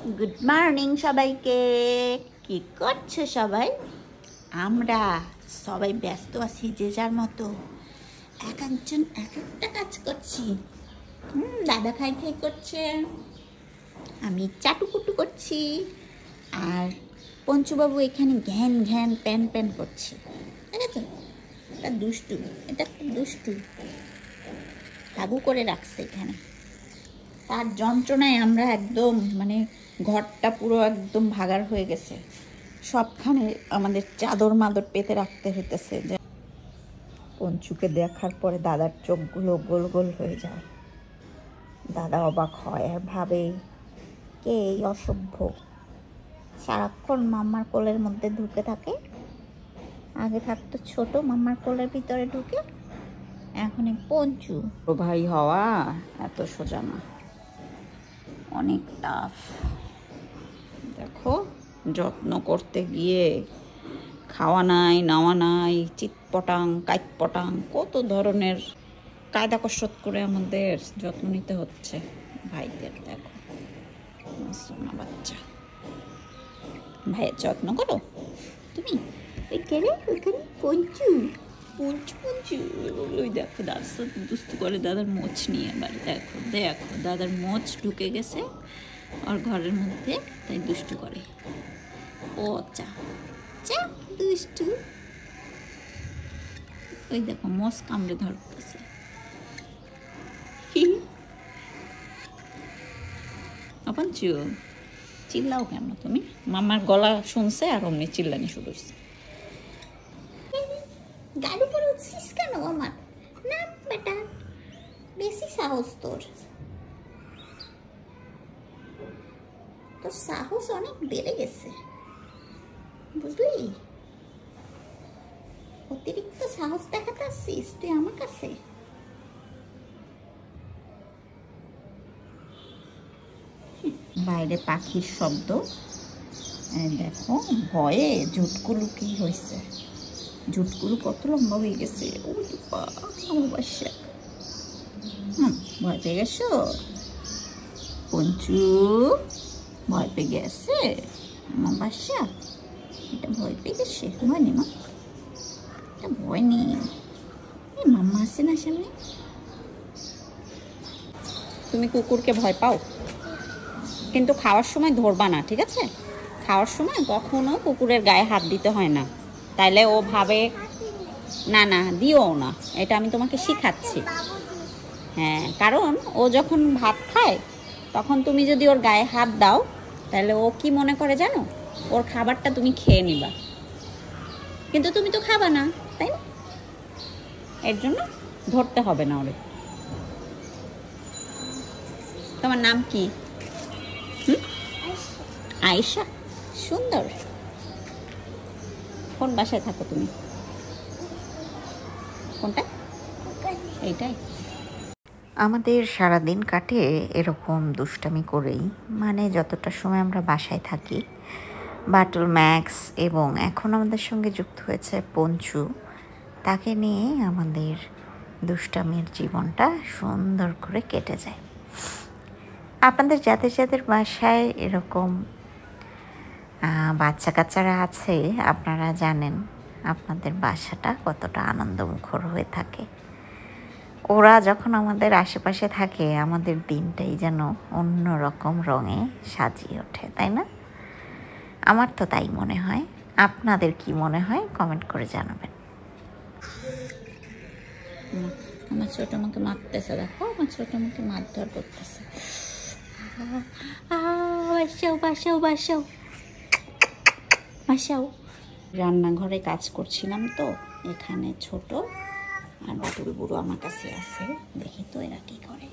Good morning সবাইকে। কি করছো সবাই? আমরা সবাই ব্যস্ত আছি যে যার মতো, এক একজন এক একটা কাজ করছি। দাদা খাই খাই করছে, আমি চাটুকুটু করছি, আর পঞ্চুবাবু এখানে ঘ্যান ঘ্যান প্যান প্যান করছে। ঠিক আছে, এটা দুষ্টু, এটা একটা দুষ্টু লাগু করে রাখছে এখানে। তার যন্ত্রণায় আমরা একদম মানে ঘরটা পুরো একদম ভাগার হয়ে গেছে। সবখানে আমাদের চাদর মাদর পেতে রাখতে হইতেছে। যে পঞ্চুকে দেখার পরে দাদার চোখগুলো গোল গোল হয়ে যায়। দাদা অবাক হয় আর ভাবে, কে এই অসভ্য সারাক্ষণ মাম্মার কোলের মধ্যে ঢুকে থাকে। আগে থাকতো ছোট মাম্মার কোলের ভিতরে ঢুকে, এখন পঞ্চু। ভাই হওয়া এত সোজা না, অনেক টাফ। দেখো, যত্ন করতে গিয়ে খাওয়া নাই, নাওয়া নাই, চিৎপটাং কাইটপটাং কত ধরনের কায়দা কসরত করে আমাদের যত্ন নিতে হচ্ছে ভাইদের। দেখো সোনা বাচ্চা, ভাইয়ের যত্ন করো তুমি। ওইখানে পঞ্চু পঞ্চু পঞ্চু ওই দেখো দাদার সাথে দুস্তু করে, দাদার মোচ নিয়ে। এবার দেখো দেখো দাদার মোচ ঢুকে গেছে ওর ঘরের মধ্যে, তাই দুষ্টু করে। ও চা চা দুষ্টু। ওই দেখো মোচ কামড়ে ধরতেছে। পঞ্চু চিল্লাও কেন তুমি? মামার গলা শুনছে আর অমনি চিল্লানি শুরু হয়েছে। গাড়ি করে উঠছিস কেন আমার? না বেটা, বেশি সাহস তোর, তোর সাহস অনেক বেড়ে গেছে, বুঝলি? অতিরিক্ত সাহস দেখাতে আসছিস তুই আমার কাছে। বাইরে পাখির শব্দ, দেখো ভয়ে ঝুটকুলু কি হয়েছে। ঝুটকুলু কত লম্বা হয়ে গেছে। ও আমার বাসা, ভয় পেয়ে গেছো? পঞ্চু ভয় পেয়ে গেছে আমার বাসা। এটা ভয় পেয়ে গেছে? ভয় নেই মা, এটা ভয় নেই। মাম্মা আছে না সামনে। তুমি কুকুরকে ভয় পাও, কিন্তু খাওয়ার সময় ধরবা না, ঠিক আছে? খাওয়ার সময় কখনো কুকুরের গায়ে হাত দিতে হয় না, তাইলে ও ভাবে না না দিও না। এটা আমি তোমাকে শিখাচ্ছি। হ্যাঁ, কারণ ও যখন ভাত খায় তখন তুমি যদি ওর গায়ে হাত দাও, তাহলে ও কি মনে করে জানো? ওর খাবারটা তুমি খেয়ে নিবা, কিন্তু তুমি তো খাবা না, তাই না? এর জন্য ধরতে হবে না ওরে। তোমার নাম কি? আয়েশা, সুন্দর। কোন বাসায় থাকো তুমি? কোনটা? এইটাই। আমাদের সারাদিন কাটে এরকম দুষ্টামি করেই, মানে যতটা সময় আমরা বাসায় থাকি। বাটুল, ম্যাক্স এবং এখন আমাদের সঙ্গে যুক্ত হয়েছে পঞ্চু, তাকে নিয়ে আমাদের দুষ্টামির জীবনটা সুন্দর করে কেটে যায়। আপনাদের যাদের যাদের বাসায় এরকম বাচ্চা কাচ্চারা আছে, আপনারা জানেন আপনাদের বাসাটা কতটা আনন্দমুখর হয়ে থাকে। ওরা যখন আমাদের আশেপাশে থাকে, আমাদের দিনটাই যেন অন্য রকম রঙে সাজিয়ে ওঠে, তাই না? আমার তো তাই মনে হয়। আপনাদের কি মনে হয় কমেন্ট করে জানাবেন। আমার ছোট আমাকে মারতেছে, দেখো আমার ছোট আমাকে মারধর করতেছে। বাসাও বাসাও বাসাও বাসাও। রান্নাঘরে কাজ করছিলাম তো, এখানে ছোট আর বাটুল বুড়ো আমার কাছে আছে, দেখি তো এরা কি করে।